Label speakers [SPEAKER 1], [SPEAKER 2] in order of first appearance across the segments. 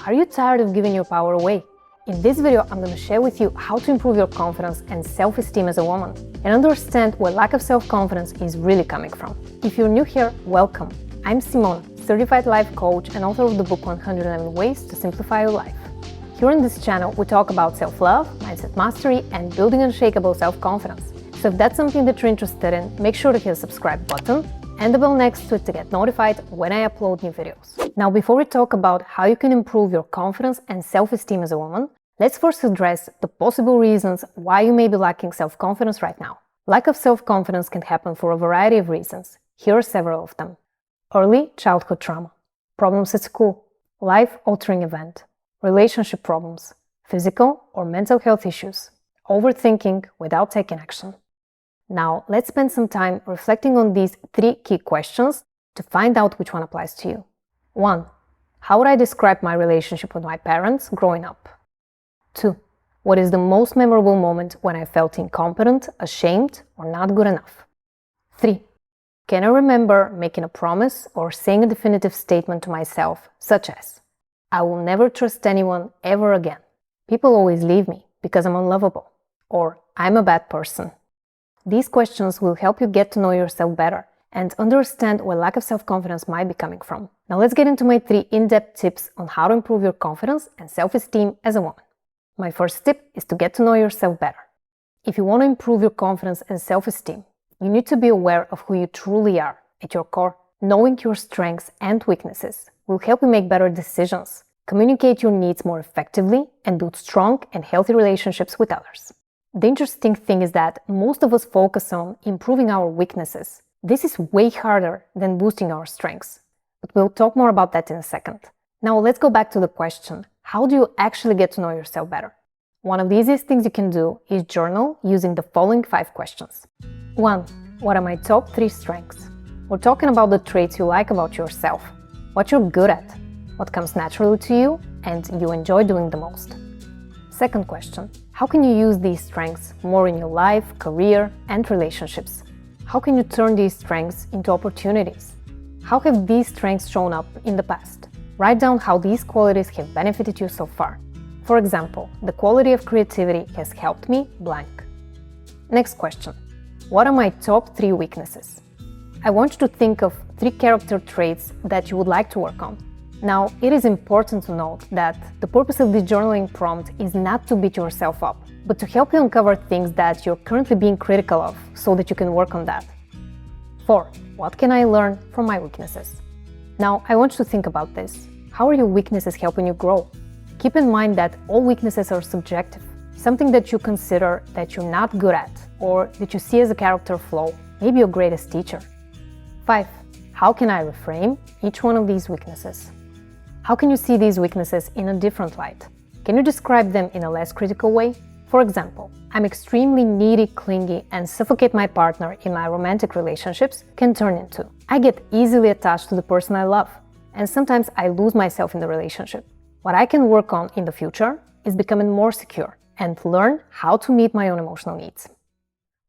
[SPEAKER 1] Are you tired of giving your power away? In this video, I'm going to share with you how to improve your confidence and self-esteem as a woman and understand where lack of self-confidence is really coming from. If you're new here, welcome. I'm Simona, certified life coach and author of the book 111 Ways to Simplify Your Life. Here on this channel, we talk about self-love, mindset mastery, and building unshakable self-confidence. So if that's something that you're interested in, make sure to hit the subscribe button and the bell next to it to get notified when I upload new videos. Now, before we talk about how you can improve your confidence and self-esteem as a woman, let's first address the possible reasons why you may be lacking self-confidence right now. Lack of self-confidence can happen for a variety of reasons. Here are several of them. Early childhood trauma, problems at school, life-altering event, relationship problems, physical or mental health issues, overthinking without taking action. Now, let's spend some time reflecting on these three key questions to find out which one applies to you. 1. How would I describe my relationship with my parents growing up? 2. What is the most memorable moment when I felt incompetent, ashamed, or not good enough? 3. Can I remember making a promise or saying a definitive statement to myself, such as, I will never trust anyone ever again. People always leave me because I'm unlovable. Or, I'm a bad person. These questions will help you get to know yourself better and understand where lack of self-confidence might be coming from. Now let's get into my 3 in-depth tips on how to improve your confidence and self-esteem as a woman. My first tip is to get to know yourself better. If you want to improve your confidence and self-esteem, you need to be aware of who you truly are at your core. Knowing your strengths and weaknesses will help you make better decisions, communicate your needs more effectively, and build strong and healthy relationships with others. The interesting thing is that most of us focus on improving our weaknesses. This is way harder than boosting our strengths. But we'll talk more about that in a second. Now let's go back to the question, how do you actually get to know yourself better? One of the easiest things you can do is journal using the following 5 questions. 1. What are my top 3 strengths? We're talking about the traits you like about yourself, what you're good at, what comes naturally to you, and you enjoy doing the most. Second question, how can you use these strengths more in your life, career, and relationships? How can you turn these strengths into opportunities? How have these strengths shown up in the past? Write down how these qualities have benefited you so far. For example, the quality of creativity has helped me blank. Next question, what are my top 3 weaknesses? I want you to think of 3 character traits that you would like to work on. Now, it is important to note that the purpose of this journaling prompt is not to beat yourself up, but to help you uncover things that you're currently being critical of so that you can work on that. 4. What can I learn from my weaknesses? Now, I want you to think about this. How are your weaknesses helping you grow? Keep in mind that all weaknesses are subjective. Something that you consider that you're not good at or that you see as a character flaw may be your greatest teacher. 5. How can I reframe each one of these weaknesses? How can you see these weaknesses in a different light? Can you describe them in a less critical way? For example, I'm extremely needy, clingy, and suffocate my partner in my romantic relationships can turn into, I get easily attached to the person I love, and sometimes I lose myself in the relationship. What I can work on in the future is becoming more secure and learn how to meet my own emotional needs.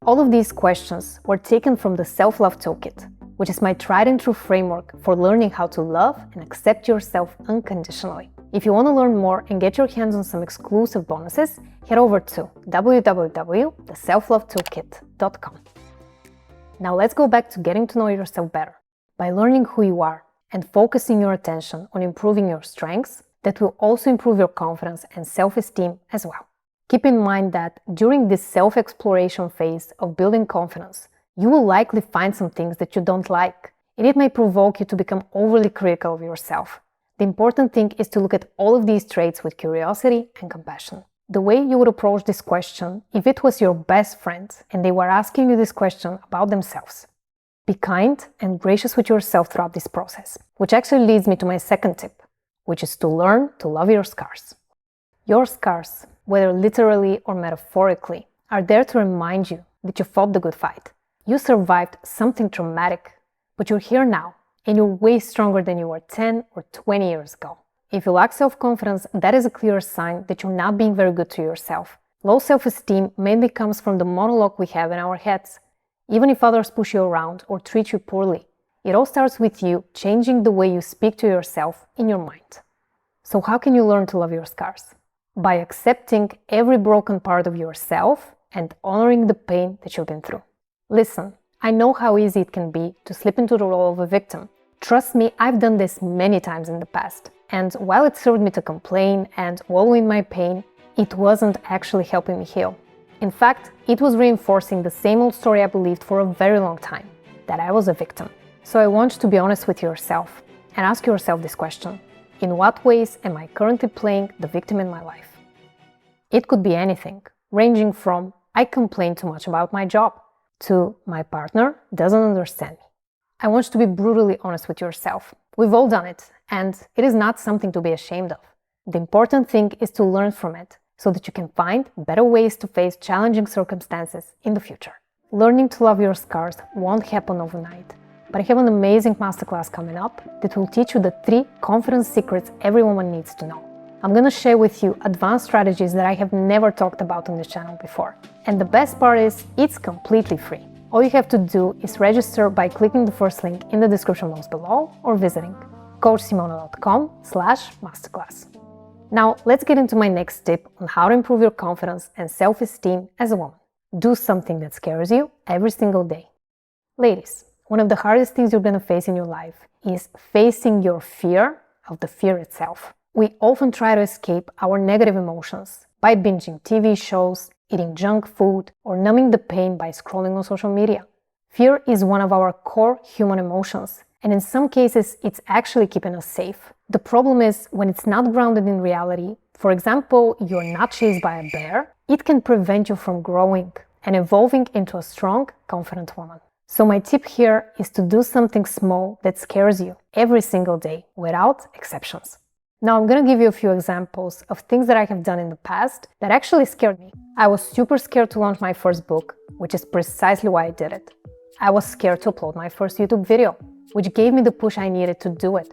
[SPEAKER 1] All of these questions were taken from the Self-Love Toolkit, which is my tried and true framework for learning how to love and accept yourself unconditionally. If you want to learn more and get your hands on some exclusive bonuses, head over to www.theselflovetoolkit.com. Now let's go back to getting to know yourself better. By learning who you are and focusing your attention on improving your strengths, that will also improve your confidence and self-esteem as well. Keep in mind that during this self-exploration phase of building confidence, you will likely find some things that you don't like, and it may provoke you to become overly critical of yourself. The important thing is to look at all of these traits with curiosity and compassion. The way you would approach this question if it was your best friend and they were asking you this question about themselves. Be kind and gracious with yourself throughout this process, which actually leads me to my second tip, which is to learn to love your scars. Your scars, whether literally or metaphorically, are there to remind you that you fought the good fight. You survived something traumatic, but you're here now, and you're way stronger than you were 10 or 20 years ago. If you lack self-confidence, that is a clear sign that you're not being very good to yourself. Low self-esteem mainly comes from the monologue we have in our heads. Even if others push you around or treat you poorly, it all starts with you changing the way you speak to yourself in your mind. So how can you learn to love your scars? By accepting every broken part of yourself and honoring the pain that you've been through. Listen, I know how easy it can be to slip into the role of a victim. Trust me, I've done this many times in the past. And while it served me to complain and wallow in my pain, it wasn't actually helping me heal. In fact, it was reinforcing the same old story I believed for a very long time, that I was a victim. So I want you to be honest with yourself and ask yourself this question. In what ways am I currently playing the victim in my life? It could be anything, ranging from I complain too much about my job to my partner doesn't understand me. I want you to be brutally honest with yourself. We've all done it, and it is not something to be ashamed of. The important thing is to learn from it so that you can find better ways to face challenging circumstances in the future. Learning to love your scars won't happen overnight, but I have an amazing masterclass coming up that will teach you the 3 confidence secrets every woman needs to know. I'm going to share with you advanced strategies that I have never talked about on this channel before. And the best part is, it's completely free. All you have to do is register by clicking the first link in the description box below or visiting coachsimona.com/masterclass. Now, let's get into my next tip on how to improve your confidence and self-esteem as a woman. Do something that scares you every single day. Ladies, one of the hardest things you're going to face in your life is facing your fear of the fear itself. We often try to escape our negative emotions by binging TV shows, eating junk food, or numbing the pain by scrolling on social media. Fear is one of our core human emotions, and in some cases, it's actually keeping us safe. The problem is when it's not grounded in reality. For example, you're not chased by a bear, it can prevent you from growing and evolving into a strong, confident woman. So my tip here is to do something small that scares you every single day, without exceptions. Now I'm going to give you a few examples of things that I have done in the past that actually scared me. I was super scared to launch my first book, which is precisely why I did it. I was scared to upload my first YouTube video, which gave me the push I needed to do it.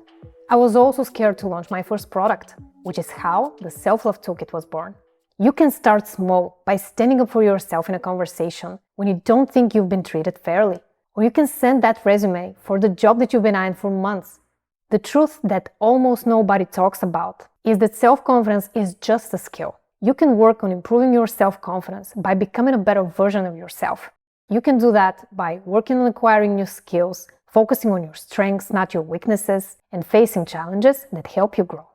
[SPEAKER 1] I was also scared to launch my first product, which is how the Self-Love Toolkit was born. You can start small by standing up for yourself in a conversation when you don't think you've been treated fairly. Or you can send that resume for the job that you've been eyeing for months. The truth that almost nobody talks about is that self-confidence is just a skill. You can work on improving your self-confidence by becoming a better version of yourself. You can do that by working on acquiring new skills, focusing on your strengths, not your weaknesses, and facing challenges that help you grow.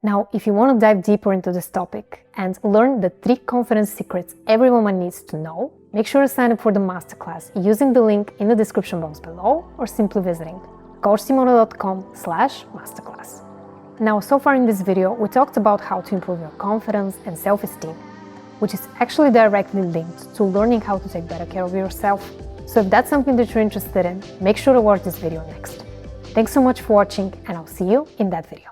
[SPEAKER 1] Now, if you want to dive deeper into this topic and learn the 3 confidence secrets every woman needs to know, make sure to sign up for the masterclass using the link in the description box below or simply visiting coachsimona.com/masterclass. Now, so far in this video, we talked about how to improve your confidence and self-esteem, which is actually directly linked to learning how to take better care of yourself. So if that's something that you're interested in, make sure to watch this video next. Thanks so much for watching, and I'll see you in that video.